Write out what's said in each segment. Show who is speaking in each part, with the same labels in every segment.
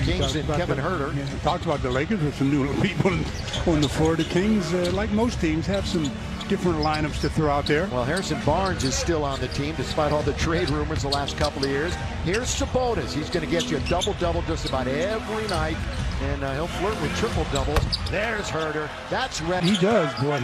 Speaker 1: Kings and Kevin Huerter.
Speaker 2: Yeah, talked about the Lakers with some new people on the floor. The Kings, like most teams, have some different lineups to throw out there.
Speaker 1: Well, Harrison Barnes is still on the team despite all the trade rumors the last couple of years. Here's Sabonis. He's going to get you a double-double just about every night, and he'll flirt with triple-doubles. There's Huerter. That's red.
Speaker 2: He does, boy.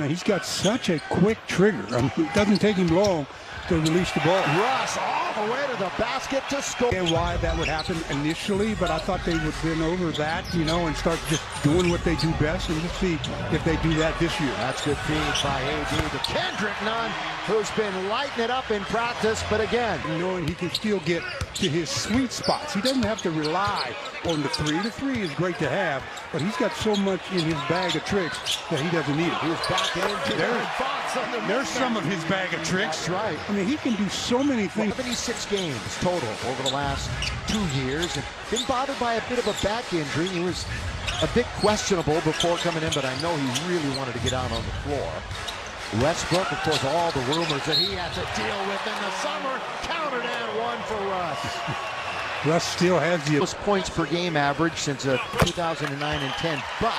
Speaker 2: He's got such a quick trigger. I mean, it doesn't take him long to release the ball.
Speaker 1: Russ all the way to the basket to score.
Speaker 2: And why that would happen initially, but I thought they would bend over that, and start just doing what they do best, and just see if they do that this year.
Speaker 1: That's good feed by AD to Kendrick Nunn, who's been lighting it up in practice, but again,
Speaker 2: knowing he can still get to his sweet spots. He doesn't have to rely on the three. The three is great to have, but he's got so much in his bag of tricks that he doesn't need it.
Speaker 1: He's backing into
Speaker 2: There's some of his bag of tricks.
Speaker 1: That's right.
Speaker 2: I mean, he can do so many things.
Speaker 1: 76 games total over the last 2 years, and been bothered by a bit of a back injury. He was a bit questionable before coming in, but I know he really wanted to get out on the floor. Westbrook, of course, all the rumors that he had to deal with in the summer. Counted and one for Russ.
Speaker 2: Russ still has the
Speaker 1: most points per game average since 2009 and 10, but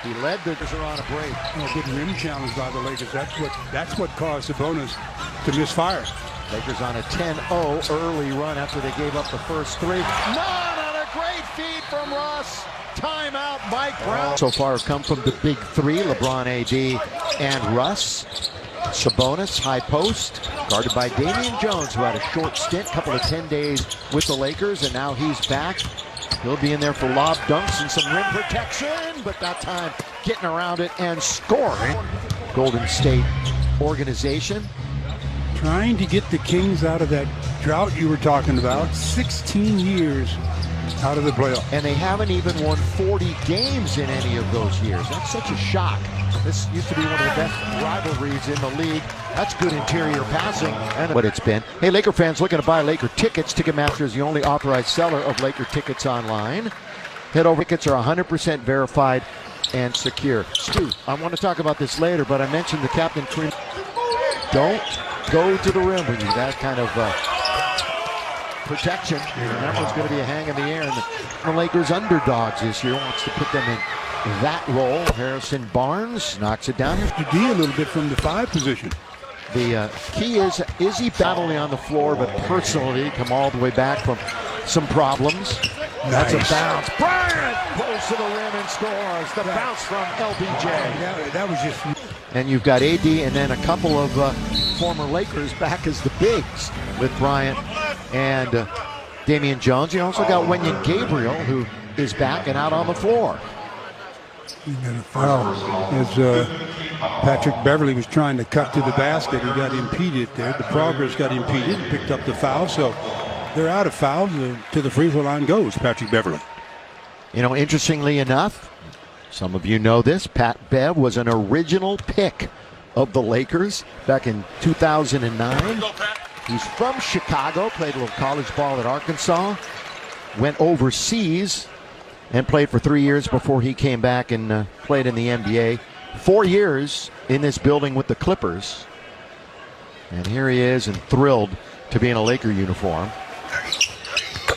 Speaker 1: he led the Lakers on a break.
Speaker 2: Good rim challenge by the Lakers. That's what caused Sabonis to misfire.
Speaker 1: Lakers on a 10-0 early run after they gave up the first three. None on a great feed from Russ. Timeout, Mike Brown. So far have come from the big three, LeBron, AD, and Russ. Sabonis, high post, guarded by Damian Jones, who had a short stint, couple of 10 days with the Lakers, and now he's back. He'll be in there for lob dunks and some rim protection, but that time getting around it and scoring. Golden State organization.
Speaker 2: Trying to get the Kings out of that drought you were talking about. 16 years out of the playoffs.
Speaker 1: And they haven't even won 40 games in any of those years. That's such a shock. This used to be one of the best rivalries in the league. That's good interior passing and what it's been. Hey, Laker fans looking to buy Laker tickets. Ticketmaster is the only authorized seller of Laker tickets online. Head over. Tickets are 100% verified and secure. Stu, I want to talk about this later, but I mentioned the Captain Cream. Don't go to the rim when you that kind of protection. And that one's going to be a hang in the air. And the Lakers underdogs this year wants to put them in that role. Harrison Barnes knocks it down.
Speaker 2: To D a little bit from the 5 position.
Speaker 1: The key is he battling on the floor, but personally come all the way back from some problems.
Speaker 2: Nice.
Speaker 1: That's a bounce. Bryant pulls to the rim and scores. The bounce from LBJ.
Speaker 2: That was just...
Speaker 1: And you've got AD and then a couple of former Lakers back as the bigs with Bryant and Damian Jones. You also got Wenyen Gabriel, who is back and out on the floor.
Speaker 2: He got a foul as Patrick Beverly was trying to cut to the basket. He got impeded there. The progress got impeded and picked up the foul. So they're out of fouls. To the free throw line goes Patrick Beverly.
Speaker 1: Interestingly enough, some of you know this, Pat Bev was an original pick of the Lakers back in 2009. He's from Chicago, played a little college ball at Arkansas, went overseas and played for 3 years before he came back and played in the NBA. 4 years in this building with the Clippers. And here he is and thrilled to be in a Laker uniform.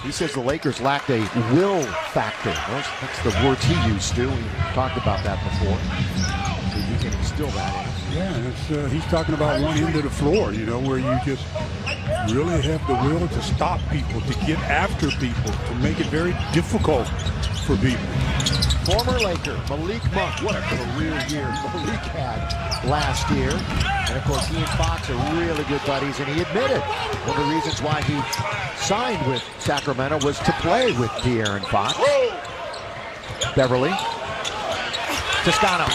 Speaker 1: He says the Lakers lacked a will factor. That's the words he used to. We talked about that before. So you can instill that in.
Speaker 2: Yeah, he's talking about one end of the floor, where you just really have the will to stop people, to get after people, to make it very difficult for people.
Speaker 1: Former Laker Malik Monk, what a career year Malik had last year. And of course he and Fox are really good buddies, and he admitted one of the reasons why he signed with Sacramento was to play with De'Aaron Fox. Beverly. Toscano.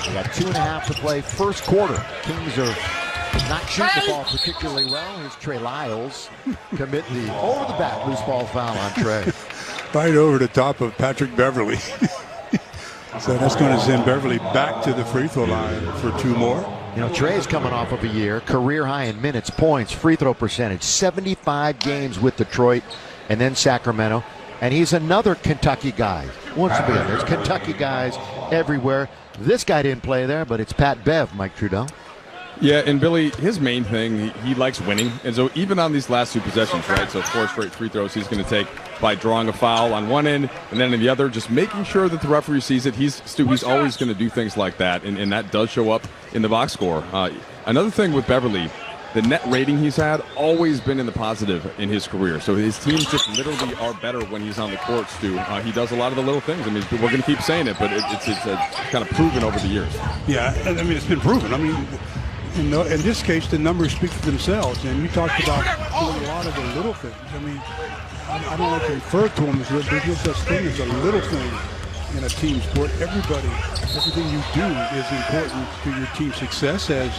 Speaker 1: We got 2.5 to play first quarter. Kings are not shooting the ball particularly well. Here's Trey Lyles commit the over-the-back loose ball foul on Trey.
Speaker 2: Right over the top of Patrick Beverly. So that's going to send Beverly back to the free throw line for 2 more.
Speaker 1: Trey's coming off of a year, career high in minutes, points, free throw percentage, 75 games with Detroit and then Sacramento. And he's another Kentucky guy. Once again, there's Kentucky guys everywhere. This guy didn't play there, but it's Pat Bev, Mike Trudeau.
Speaker 3: Yeah, and Billy, his main thing, he likes winning. And so even on these last two possessions, right, so 4 straight free throws he's going to take by drawing a foul on one end and then on the other, just making sure that the referee sees it. He's always going to do things like that, and that does show up in the box score. Another thing with Beverly, the net rating he's had always been in the positive in his career. So his teams just literally are better when he's on the court, Stu. He does a lot of the little things. I mean, we're going to keep saying it, but it's kind of proven over the years.
Speaker 2: Yeah, I mean, it's been proven. I mean, in this case, the numbers speak for themselves. And you talked about doing a lot of the little things. I mean, I don't like to refer to them as little. There's no such thing as a little thing in a team sport. Everything you do is important to your team's success. As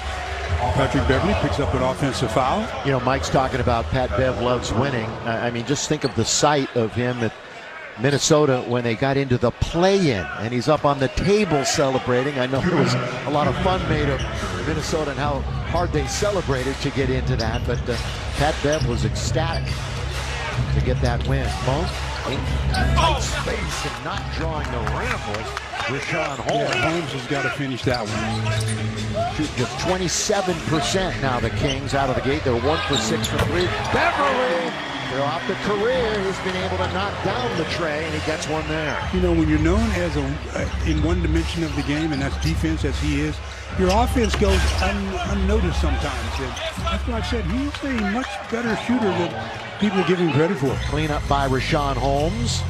Speaker 2: Patrick Beverly picks up an offensive foul.
Speaker 1: You know, Mike's talking about Pat Bev loves winning. I mean, just think of the sight of him at Minnesota when they got into the play-in, and he's up on the table celebrating. I know there was a lot of fun made of Minnesota and how hard they celebrated to get into that, but Pat Bev was ecstatic to get that win. Monk in tight space and not drawing the rim was Rashawn Holmes.
Speaker 2: Yeah, Holmes has got to finish that one.
Speaker 1: Shooting just 27% now, the Kings out of the gate. They're 1 for 6 from 3. Beverly, throughout the career, he's been able to knock down the tray, and he gets one there.
Speaker 2: You know, when you're known as in one dimension of the game, and that's defense as he is, your offense goes unnoticed sometimes. And that's why I said he's a much better shooter than people give him credit for.
Speaker 1: Clean up by Rashawn Holmes.